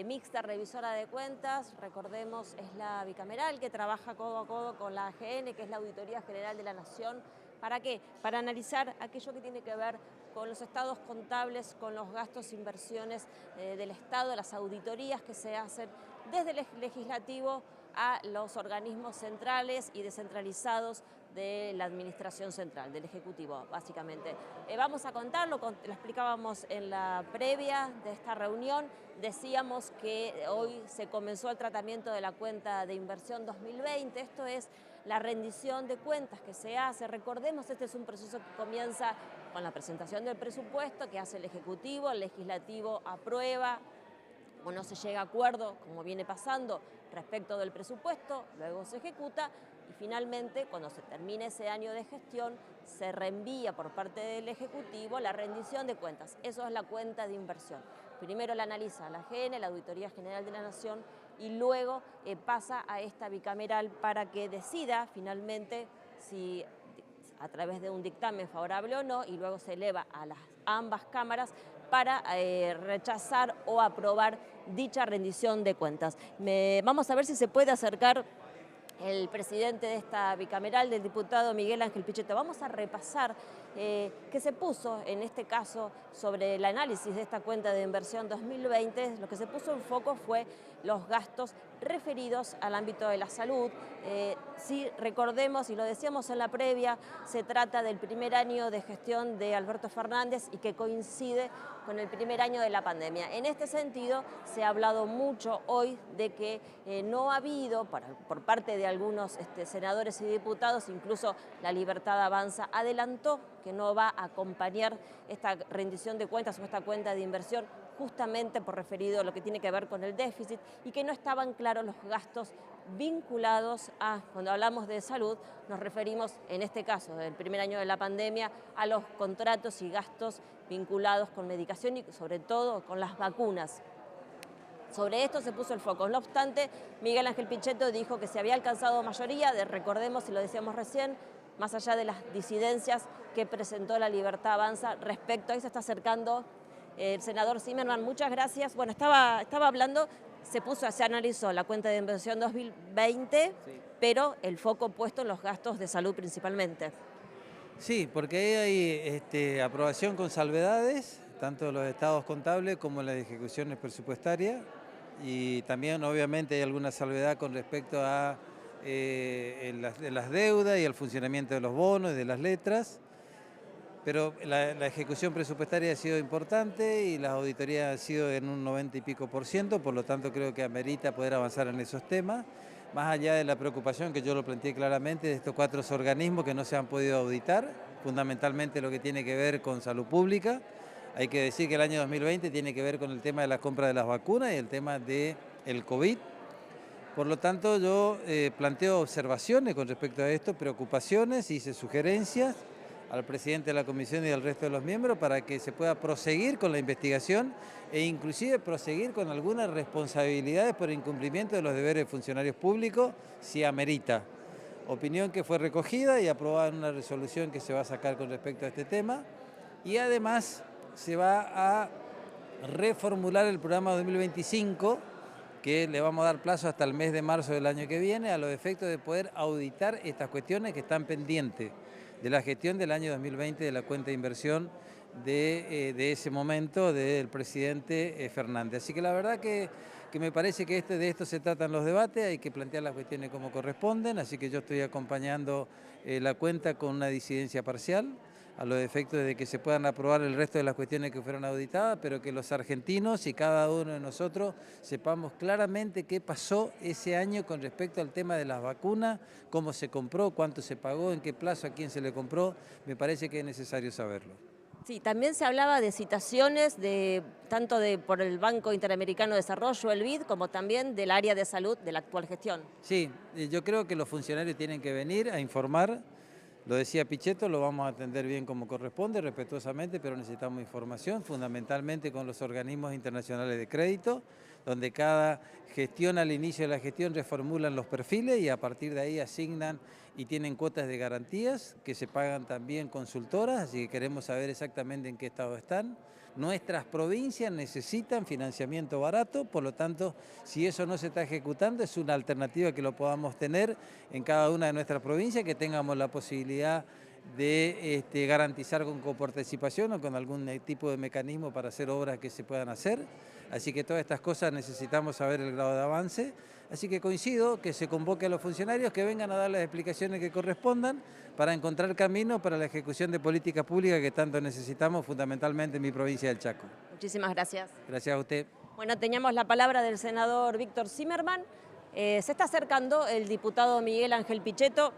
Mixta Revisora de Cuentas. Recordemos, es la bicameral que trabaja codo a codo con la AGN, que es la Auditoría General de la Nación. ¿Para qué? Para analizar aquello que tiene que ver con los estados contables, con los gastos, inversiones del Estado, las auditorías que se hacen desde el legislativo a los organismos centrales y descentralizados de la administración central, del Ejecutivo, básicamente. Vamos a contarlo, lo explicábamos en la previa de esta reunión, decíamos que hoy se comenzó el tratamiento de la cuenta de inversión 2020, esto es la rendición de cuentas que se hace. Recordemos, este es un proceso que comienza con la presentación del presupuesto que hace el Ejecutivo, el Legislativo aprueba, o no se llega a acuerdo, como viene pasando, respecto del presupuesto, luego se ejecuta y finalmente, cuando se termine ese año de gestión, se reenvía por parte del Ejecutivo la rendición de cuentas. Eso es la cuenta de inversión. Primero la analiza la AGN, la Auditoría General de la Nación, y luego pasa a esta bicameral para que decida finalmente si a través de un dictamen favorable o no, y luego se eleva a ambas cámaras para rechazar o aprobar dicha rendición de cuentas. Vamos a ver si se puede acercar el presidente de esta bicameral, del diputado Miguel Ángel Pichetto. Vamos a repasar que se puso, en este caso, sobre el análisis de esta cuenta de inversión 2020, lo que se puso en foco fue los gastos referidos al ámbito de la salud. Si recordemos, y lo decíamos en la previa, se trata del primer año de gestión de Alberto Fernández y que coincide con el primer año de la pandemia. En este sentido, se ha hablado mucho hoy de que no ha habido, por parte de algunos senadores y diputados, incluso La Libertad Avanza adelantó que no va a acompañar esta rendición de cuentas o esta cuenta de inversión justamente por referido a lo que tiene que ver con el déficit y que no estaban claros los gastos vinculados a, cuando hablamos de salud, nos referimos en este caso, del primer año de la pandemia, a los contratos y gastos vinculados con medicación y sobre todo con las vacunas. Sobre esto se puso el foco. No obstante, Miguel Ángel Pichetto dijo que se había alcanzado mayoría, recordemos, y lo decíamos recién, más allá de las disidencias que presentó La Libertad Avanza respecto, ahí se está acercando el senador Zimmerman, muchas gracias. Bueno, estaba hablando, se analizó la cuenta de inversión 2020, sí, pero el foco puesto en los gastos de salud principalmente. Sí, porque ahí hay aprobación con salvedades, tanto de los estados contables como las ejecuciones presupuestarias, y también obviamente hay alguna salvedad con respecto a las deudas y el funcionamiento de los bonos y de las letras. Pero la ejecución presupuestaria ha sido importante y las auditorías han sido en un 90 y pico %, por lo tanto creo que amerita poder avanzar en esos temas, más allá de la preocupación que yo lo planteé claramente de estos 4 organismos que no se han podido auditar, fundamentalmente lo que tiene que ver con salud pública. Hay que decir que el año 2020 tiene que ver con el tema de la compra de las vacunas y el tema del COVID. Por lo tanto, yo planteo observaciones con respecto a esto, preocupaciones, hice sugerencias al presidente de la comisión y al resto de los miembros para que se pueda proseguir con la investigación e inclusive proseguir con algunas responsabilidades por incumplimiento de los deberes de funcionarios públicos si amerita. Opinión que fue recogida y aprobada en una resolución que se va a sacar con respecto a este tema, y además se va a reformular el programa 2025 que le vamos a dar plazo hasta el mes de marzo del año que viene a los efectos de poder auditar estas cuestiones que están pendientes de la gestión del año 2020 de la cuenta de inversión de ese momento del presidente Fernández. Así que la verdad que me parece que de esto se tratan los debates, hay que plantear las cuestiones como corresponden, así que yo estoy acompañando la cuenta con una disidencia parcial, a los efectos de que se puedan aprobar el resto de las cuestiones que fueron auditadas, pero que los argentinos y cada uno de nosotros sepamos claramente qué pasó ese año con respecto al tema de las vacunas, cómo se compró, cuánto se pagó, en qué plazo, a quién se le compró. Me parece que es necesario saberlo. Sí, también se hablaba de citaciones tanto por el Banco Interamericano de Desarrollo, el BID, como también del área de salud de la actual gestión. Sí, yo creo que los funcionarios tienen que venir a informar. Lo decía Pichetto, lo vamos a atender bien como corresponde, respetuosamente, pero necesitamos información, fundamentalmente con los organismos internacionales de crédito, donde cada gestión al inicio de la gestión reformulan los perfiles y a partir de ahí asignan y tienen cuotas de garantías que se pagan también consultoras, así que queremos saber exactamente en qué estado están. Nuestras provincias necesitan financiamiento barato, por lo tanto, si eso no se está ejecutando, es una alternativa que lo podamos tener en cada una de nuestras provincias, que tengamos la posibilidad de garantizar con coparticipación o con algún tipo de mecanismo para hacer obras que se puedan hacer. Así que todas estas cosas necesitamos saber el grado de avance. Así que coincido que se convoque a los funcionarios que vengan a dar las explicaciones que correspondan para encontrar camino para la ejecución de políticas públicas que tanto necesitamos, fundamentalmente en mi provincia del Chaco. Muchísimas gracias. Gracias a usted. Bueno, teníamos la palabra del senador Víctor Zimmerman. Se está acercando el diputado Miguel Ángel Pichetto.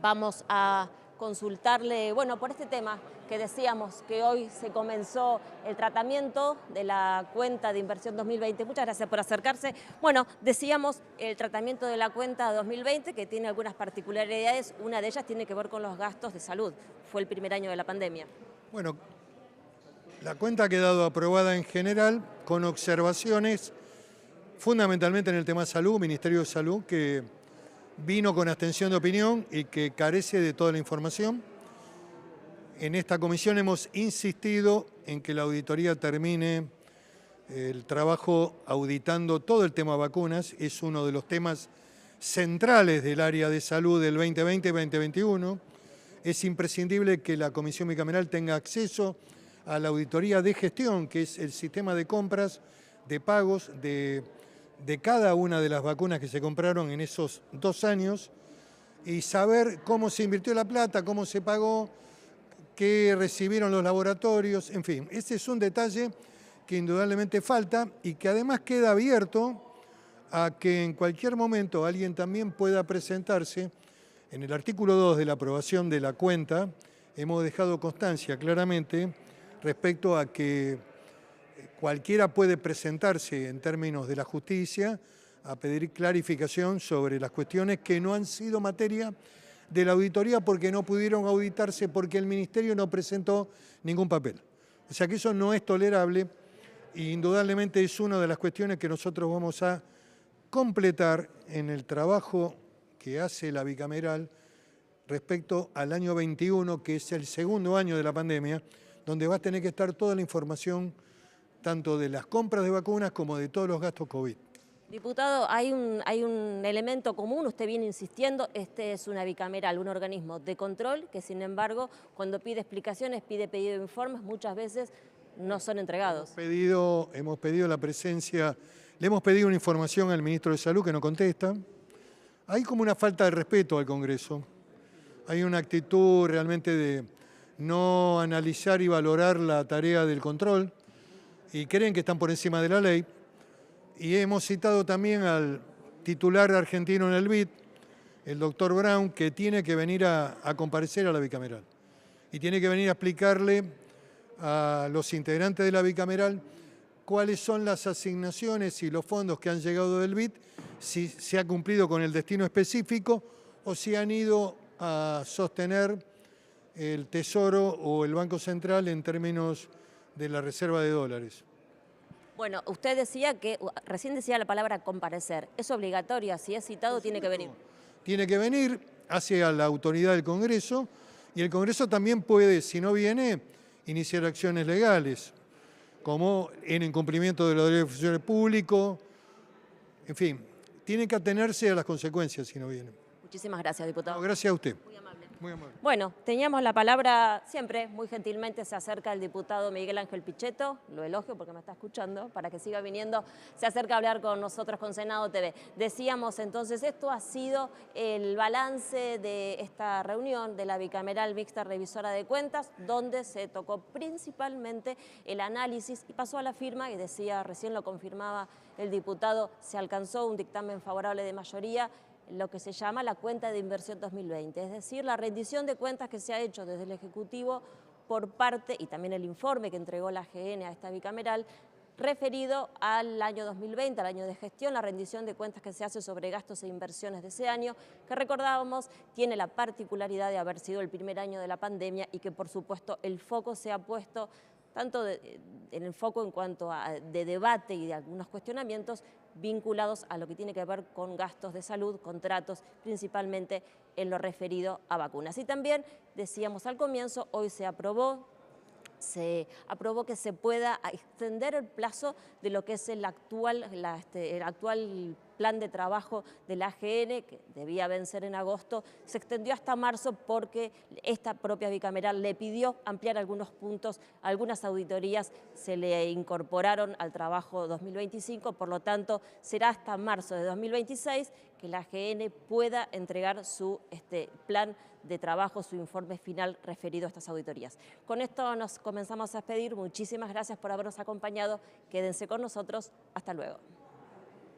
Vamos a consultarle, bueno, por este tema que decíamos que hoy se comenzó el tratamiento de la cuenta de inversión 2020. Muchas gracias por acercarse. Bueno, decíamos el tratamiento de la cuenta 2020 que tiene algunas particularidades. Una de ellas tiene que ver con los gastos de salud. Fue el primer año de la pandemia. Bueno, la cuenta ha quedado aprobada en general con observaciones fundamentalmente en el tema salud, Ministerio de Salud, que vino con abstención de opinión y que carece de toda la información. En esta comisión hemos insistido en que la auditoría termine el trabajo auditando todo el tema vacunas. Es uno de los temas centrales del área de salud del 2020 y 2021. es imprescindible que la Comisión Bicameral tenga acceso a la auditoría de gestión, que es el sistema de compras, de pagos de cada una de las vacunas que se compraron en esos 2 años y saber cómo se invirtió la plata, cómo se pagó, qué recibieron los laboratorios, en fin. Ese es un detalle que indudablemente falta y que además queda abierto a que en cualquier momento alguien también pueda presentarse. En el artículo 2 de la aprobación de la cuenta hemos dejado constancia claramente respecto a que cualquiera puede presentarse en términos de la justicia a pedir clarificación sobre las cuestiones que no han sido materia de la auditoría porque no pudieron auditarse porque el Ministerio no presentó ningún papel. O sea que eso no es tolerable e indudablemente es una de las cuestiones que nosotros vamos a completar en el trabajo que hace la bicameral respecto al año 21, que es el segundo año de la pandemia, donde va a tener que estar toda la información tanto de las compras de vacunas como de todos los gastos COVID. Diputado, hay un elemento común, usted viene insistiendo, este es una bicameral, un organismo de control que sin embargo cuando pide explicaciones, pide pedido de informes, muchas veces no son entregados. Hemos pedido la presencia, le hemos pedido una información al ministro de Salud que no contesta. Hay como una falta de respeto al Congreso, hay una actitud realmente de no analizar y valorar la tarea del control y creen que están por encima de la ley. Y hemos citado también al titular argentino en el BID, el doctor Brown, que tiene que venir a comparecer a la bicameral. Y tiene que venir a explicarle a los integrantes de la bicameral cuáles son las asignaciones y los fondos que han llegado del BID, si se ha cumplido con el destino específico o si han ido a sostener el Tesoro o el Banco Central en términos de la reserva de dólares. Bueno, usted decía que, recién decía la palabra comparecer, es obligatoria, si es citado tiene que venir. Tiene que venir hacia la autoridad del Congreso y el Congreso también puede, si no viene, iniciar acciones legales, como en incumplimiento de los derechos de funcionario público, en fin, tiene que atenerse a las consecuencias si no viene. Muchísimas gracias, diputado. No, gracias a usted. Muy amable. Muy amable. Bueno, teníamos la palabra siempre, muy gentilmente se acerca el diputado Miguel Ángel Pichetto, lo elogio porque me está escuchando, para que siga viniendo, se acerca a hablar con nosotros con Senado TV. Decíamos entonces, esto ha sido el balance de esta reunión de la bicameral mixta revisora de cuentas, donde se tocó principalmente el análisis y pasó a la firma, y decía, recién lo confirmaba el diputado, se alcanzó un dictamen favorable de mayoría, lo que se llama la cuenta de inversión 2020, es decir, la rendición de cuentas que se ha hecho desde el Ejecutivo por parte, y también el informe que entregó la AGN a esta bicameral, referido al año 2020, al año de gestión, la rendición de cuentas que se hace sobre gastos e inversiones de ese año, que recordábamos tiene la particularidad de haber sido el primer año de la pandemia y que por supuesto el foco se ha puesto tanto en el foco en cuanto a de debate y de algunos cuestionamientos vinculados a lo que tiene que ver con gastos de salud, contratos, principalmente en lo referido a vacunas. Y también, decíamos al comienzo, hoy se aprobó que se pueda extender el plazo de lo que es el actual plan de trabajo de la AGN, que debía vencer en agosto, se extendió hasta marzo porque esta propia bicameral le pidió ampliar algunos puntos, algunas auditorías se le incorporaron al trabajo 2025, por lo tanto será hasta marzo de 2026 que la AGN pueda entregar su plan de trabajo, su informe final referido a estas auditorías. Con esto nos comenzamos a despedir. Muchísimas gracias por habernos acompañado. Quédense con nosotros. Hasta luego.